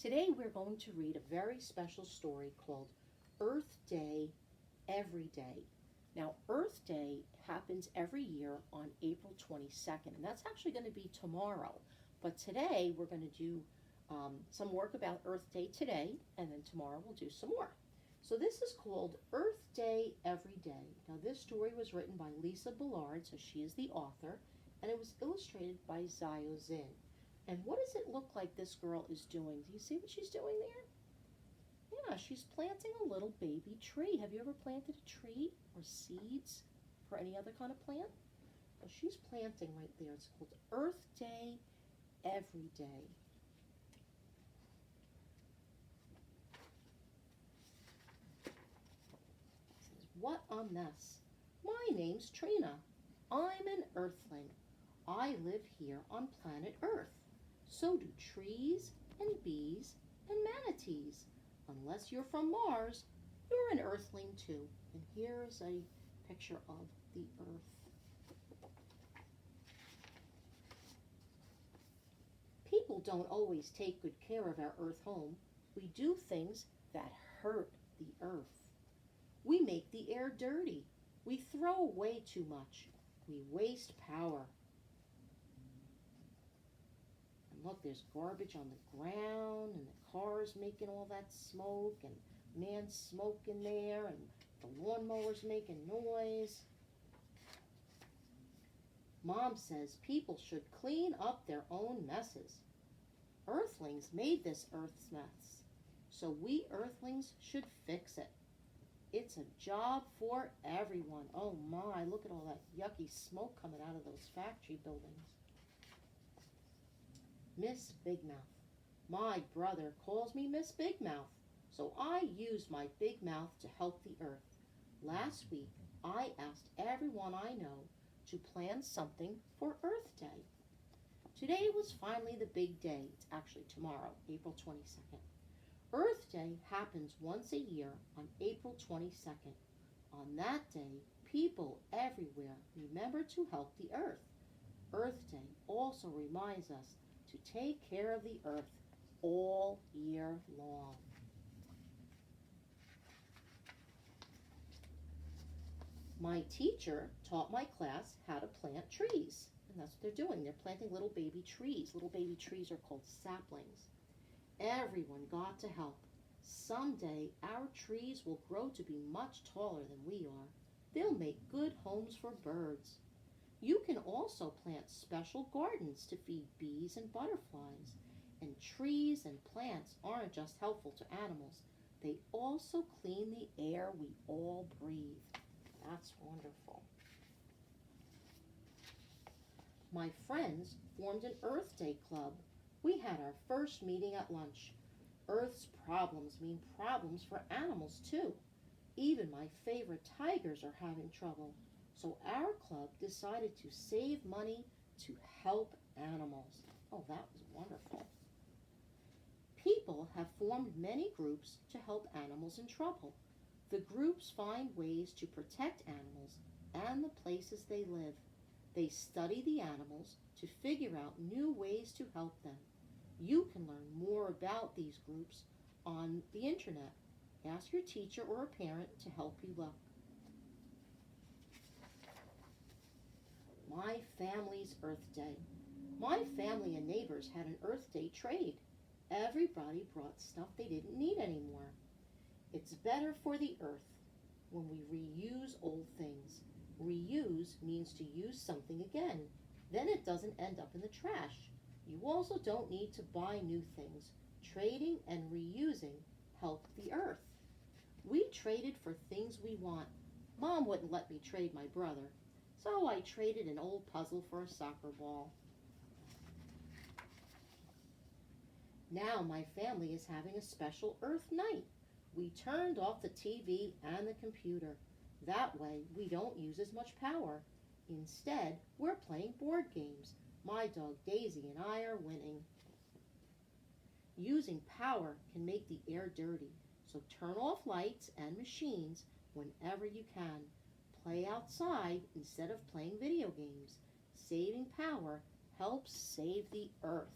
Today we're going to read a very special story called Earth Day Every Day. Now, Earth Day happens every year on April 22nd, and that's actually going to be tomorrow. But today we're going to do some work about Earth Day today, and then tomorrow we'll do some more. So this is called Earth Day Every Day. Now, this story was written by Lisa Ballard, so she is the author, and it was illustrated by Zio Zin. And what does it look like this girl is doing? Do you see what she's doing there? Yeah, she's planting a little baby tree. Have you ever planted a tree or seeds for any other kind of plant? Well, she's planting right there. It's called Earth Day Every Day. It says, what a mess. My name's Trina. I'm an earthling. I live here on planet Earth. So do trees and bees and manatees. Unless you're from Mars, you're an earthling too. And here's a picture of the Earth. People don't always take good care of our Earth home. We do things that hurt the Earth. We make the air dirty. We throw away too much. We waste power. Look, there's garbage on the ground, and the car's making all that smoke, and man's smoking there, and the lawnmower's making noise. Mom says people should clean up their own messes. Earthlings made this Earth's mess, so we Earthlings should fix it. It's a job for everyone. Oh my, look at all that yucky smoke coming out of those factory buildings. Miss Big Mouth. My brother calls me Miss Big Mouth, so I used my big mouth to help the Earth. Last week, I asked everyone I know to plan something for Earth Day. Today was finally the big day. It's actually tomorrow, April 22nd. Earth Day happens once a year on April 22nd. On that day, people everywhere remember to help the Earth. Earth Day also reminds us to take care of the Earth all year long. My teacher taught my class how to plant trees. And that's what they're doing. They're planting little baby trees. Little baby trees are called saplings. Everyone got to help. Someday our trees will grow to be much taller than we are. They'll make good homes for birds. You can also plant special gardens to feed bees and butterflies. And trees and plants aren't just helpful to animals. They also clean the air we all breathe. That's wonderful. My friends formed an Earth Day club. We had our first meeting at lunch. Earth's problems mean problems for animals too. Even my favorite tigers are having trouble. So our club decided to save money to help animals. Oh, that was wonderful. People have formed many groups to help animals in trouble. The groups find ways to protect animals and the places they live. They study the animals to figure out new ways to help them. You can learn more about these groups on the internet. Ask your teacher or a parent to help you look. My family's Earth Day. My family and neighbors had an Earth Day trade. Everybody brought stuff they didn't need anymore. It's better for the Earth when we reuse old things. Reuse means to use something again. Then it doesn't end up in the trash. You also don't need to buy new things. Trading and reusing help the Earth. We traded for things we want. Mom wouldn't let me trade my brother, so I traded an old puzzle for a soccer ball. Now my family is having a special Earth night. We turned off the TV and the computer. That way we don't use as much power. Instead, we're playing board games. My dog Daisy and I are winning. Using power can make the air dirty, so turn off lights and machines whenever you can. Play outside instead of playing video games. Saving power helps save the Earth.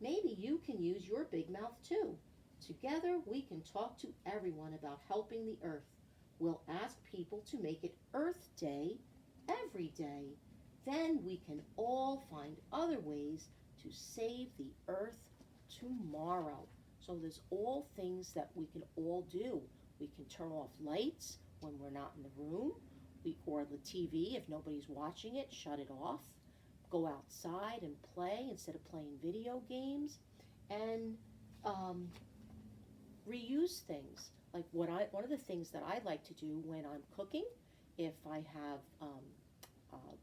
Maybe you can use your big mouth too. Together we can talk to everyone about helping the earth. We'll ask people to make it Earth Day every day. Then we can all find other ways to save the earth tomorrow. So there's all things that we can all do. We can turn off lights when we're not in the room, or the TV, if nobody's watching it, shut it off. Go outside and play instead of playing video games, and reuse things. Like one of the things that I like to do when I'm cooking, if I have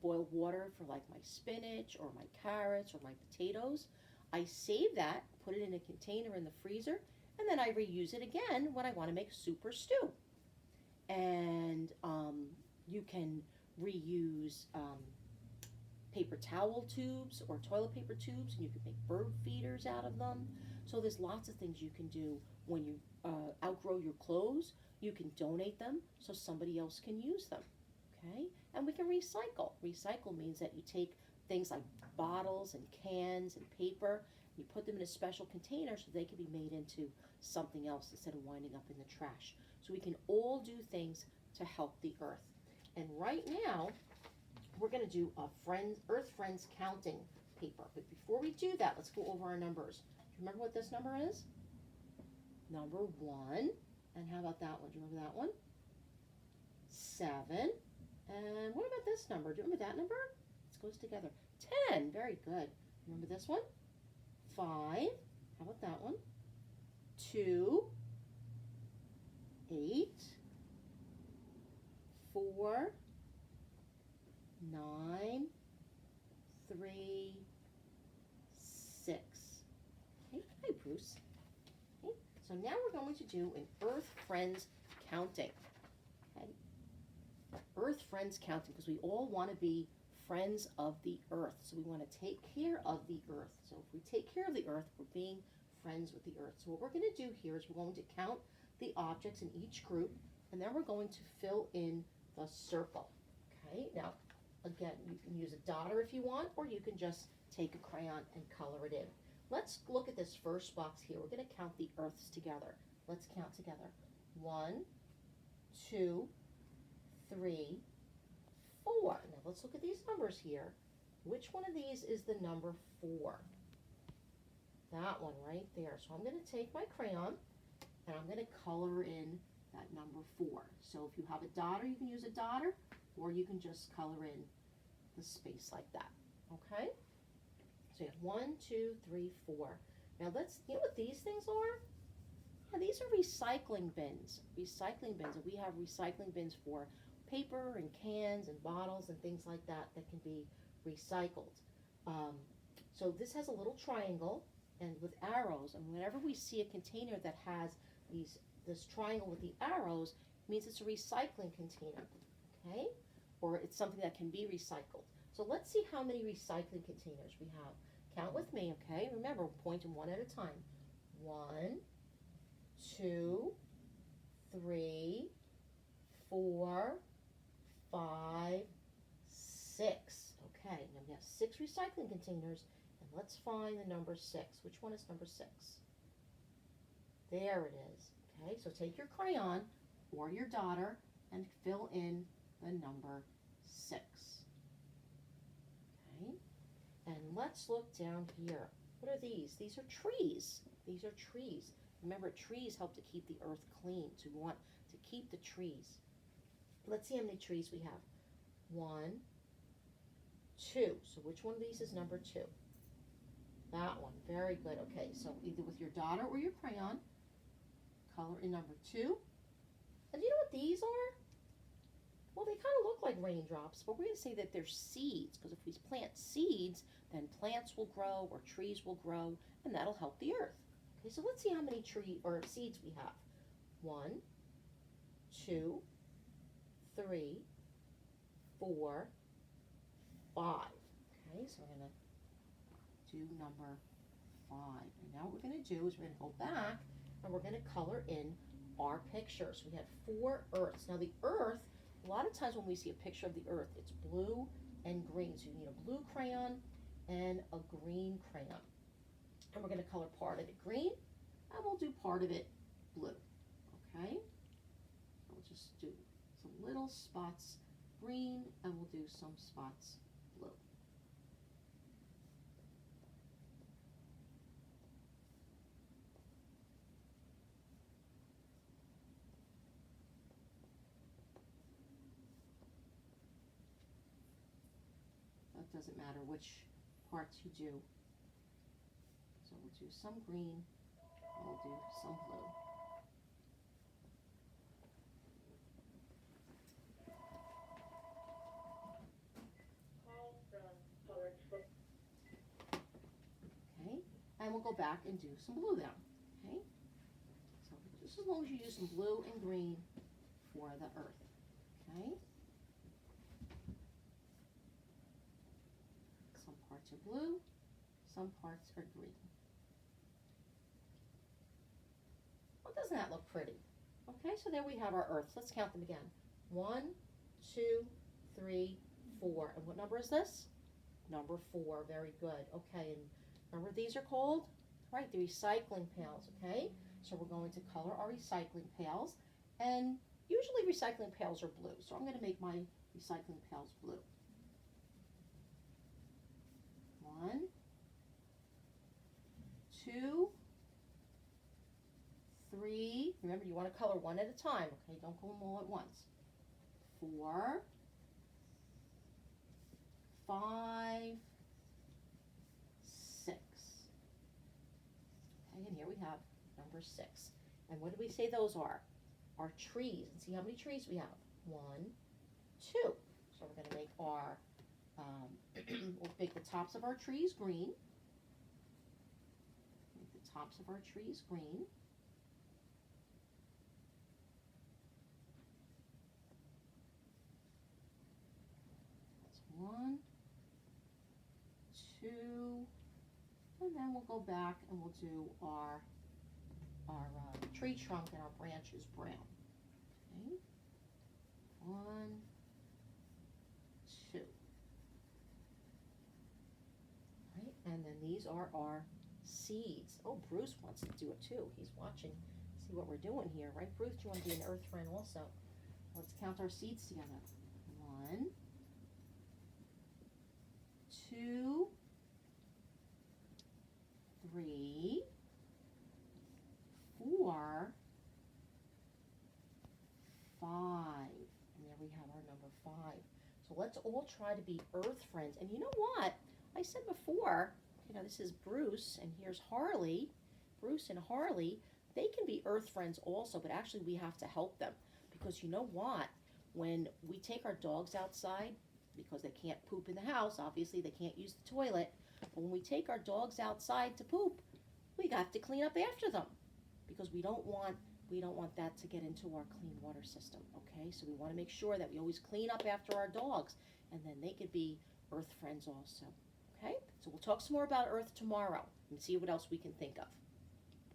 boiled water for like my spinach or my carrots or my potatoes, I save that, put it in a container in the freezer, and then I reuse it again when I want to make soup or stew. And you can reuse paper towel tubes or toilet paper tubes, and you can make bird feeders out of them. So there's lots of things you can do when you outgrow your clothes. You can donate them so somebody else can use them. Okay? And we can recycle. Recycle means that you take things like bottles and cans and paper, you put them in a special container so they can be made into something else instead of winding up in the trash. So we can all do things to help the earth. And right now, we're going to do a Earth Friends counting paper. But before we do that, let's go over our numbers. Do you remember what this number is? Number 1. And how about that one? Do you remember that one? 7. And what about this number? Do you remember that number? It goes together. 10. Very good. Remember this one? 5. How about that one? 2. 8. 4. 9. 3. 6. Okay. Hi, Bruce. Okay. So now we're going to do an Earth Friends counting. Okay. Earth Friends counting, because we all want to be friends of the earth. So we want to take care of the earth. So if we take care of the earth, we're being friends with the earth. So what we're going to do here is we're going to count the objects in each group, and then we're going to fill in the circle. Okay, now again, you can use a dotter if you want, or you can just take a crayon and color it in. Let's look at this first box here. We're going to count the earths together. Let's count together. 1, 2, 3, 4. Now let's look at these numbers here. Which one of these is the number 4? That one right there. So I'm going to take my crayon and I'm going to color in that number 4. So if you have a dotter, you can use a dotter, or you can just color in the space like that. Okay? So you have 1, 2, 3, 4. Now you know what these things are? Yeah, these are recycling bins. Recycling bins. And we have recycling bins for paper and cans and bottles and things like that that can be recycled. So this has a little triangle and with arrows, and whenever we see a container that has this triangle with the arrows, it means it's a recycling container, okay? Or it's something that can be recycled. So let's see how many recycling containers we have. Count with me, okay? Remember, point them one at a time. 1, 2, 3, 4, 5, 6. Okay, now we have 6 recycling containers, and let's find the number 6. Which one is number 6? There it is. Okay, so take your crayon or your dotter and fill in the number 6. Okay, and let's look down here. What are these? These are trees. These are trees. Remember, trees help to keep the earth clean, so we want to keep the trees. Let's see how many trees we have. 1, 2. So which one of these is number 2? That one. Very good. Okay, so either with your dotter or your crayon, color in number 2. And do you know what these are? Well, they kind of look like raindrops, but we're going to say that they're seeds, because if we plant seeds, then plants will grow or trees will grow, and that'll help the earth. Okay, so let's see how many seeds we have. 1, 2, 3, 4, 5. Okay, so we're going to do number 5. And now what we're going to do is we're going to go back and we're going to color in our picture. So we had 4 earths. Now the earth, a lot of times when we see a picture of the earth, it's blue and green. So you need a blue crayon and a green crayon. And we're going to color part of it green, and we'll do part of it blue. Okay? So we'll just do some little spots green, and we'll do some spots blue. It doesn't matter which parts you do. So we'll do some green, and we'll do some blue. Okay, and we'll go back and do some blue now. Okay, so just as long as you use some blue and green for the earth. Okay. Some parts are blue, some parts are green. Well, doesn't that look pretty? Okay, so there we have our earths. Let's count them again. 1, 2, 3, 4. And what number is this? Number 4. Very good. Okay, and remember these are called? Right, the recycling pails, okay? So we're going to color our recycling pails. And usually recycling pails are blue. So I'm going to make my recycling pails blue. 1, 2, 3. Remember, you want to color one at a time, okay? Don't go them all at once. 4, 5, 6. Okay, and here we have number 6. And what did we say those are? Our trees. And see how many trees we have? 1, 2. So we're going to make our we'll make the tops of our trees green. Make the tops of our trees green. That's 1, 2, and then we'll go back and we'll do our tree trunk and our branches brown. Okay, 1, 2. Right, and then these are our seeds. Oh, Bruce wants to do it too. He's watching, see what we're doing here, right? Bruce, do you want to be an earth friend also? Let's count our seeds together. 1, 2, 3, 4, 5. And there we have our number 5. So let's all try to be earth friends. And you know what? I said before, you know, this is Bruce and here's Harley. Bruce and Harley, they can be earth friends also, but actually we have to help them. Because you know what? When we take our dogs outside, because they can't poop in the house, obviously they can't use the toilet, but when we take our dogs outside to poop, we have to clean up after them. Because we don't want that to get into our clean water system, okay? So we want to make sure that we always clean up after our dogs, and then they could be earth friends also, okay? So we'll talk some more about earth tomorrow and see what else we can think of.